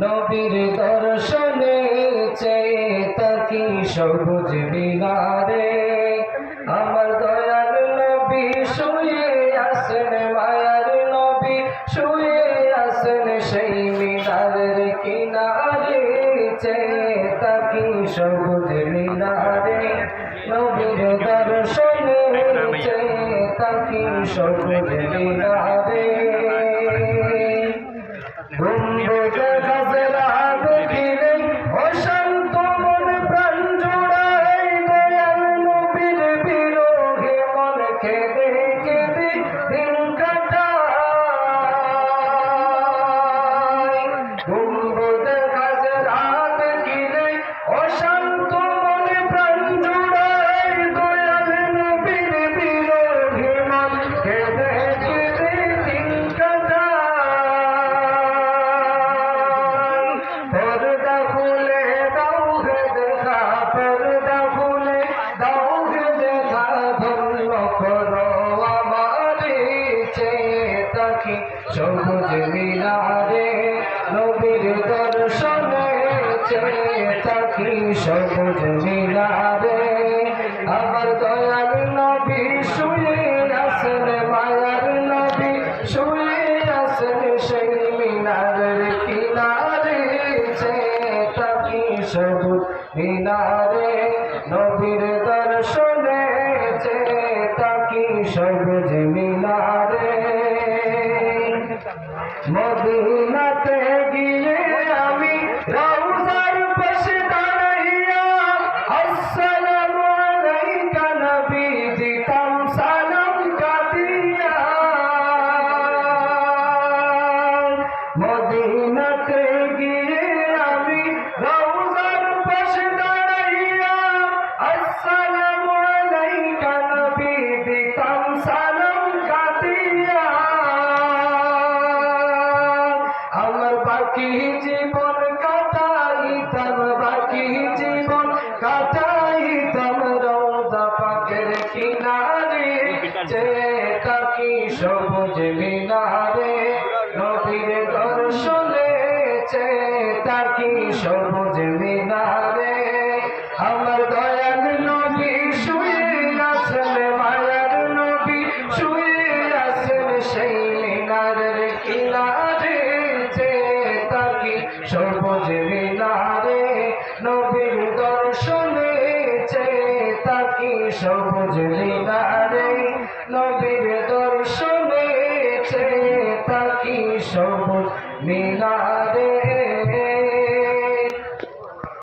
নবীর দর্শনে চেয়ে তাকি সবুজ মিনারে। আমার দয়াল নবী শুয়ে আছেন, মায়ার নবী শুয়ে আছেন সেই মিনারের কিনারে। চেয়ে তাকি সবুজ মিনারে, নবীর দর্শনে চেয়ে তাকি সবুজ মিনারে। গম্বুজে খাজরা দেখিলে অশান্ত মন প্রাণ জোড়ায়, দয়াল নবীর বিরহে মন কেঁদে কেঁদে দিন কাটায়। গম্বুজে খাজরা দেখিলে অশান্ত মন প্রাণ জোড়ায়, দয়াল নবীর বিরহে মন কেঁদে কেঁদে দিন কাটায়। पर्दा खुले दाऊ गे देखा, पर्दा खुले दाऊ गे देखा, धন্য করো আমারে চেয়ে তাকি সবুজ মিনারে। নবীর দর্শনে চেয়ে তাকি সবুজ মিনারে। আমার দয়াল নবী শুয়ে আছেন, মায়ার নবী শুয়ে আছেন সেই মিনারের কিনারে। সবুজ মিনারে, নবীর দর্শনে চেয়ে তাকি সবুজ মিনারে। মদিনাতে গিয়ে আমি রওজার পাশে দাঁড়াইয়া, আসসালামু আলাইকা নবী দিতাম সালাম কাঁদিয়া। মদিনাতে গিয়ে আমি রওজার পাশে দাঁড়াইয়া, আসসালামু আলাইকা নবী দিতাম সালাম কাঁদিয়া। আমার বাকি জীবন কাটাইতাম, বাকি জীবন কাটাইতাম রওজা পাকের কিনারে। চেয়ে তাকি সবুজ মিনারে, নবীর দর্শনে চেয়ে তাকি সবুজ মিনারে। আমার দয়াল নবী শুয়ে আছেন, মায়ার নবী শুয়ে আছেন সেই মিনারের কিনারে। চেয়ে তাকি সবুজ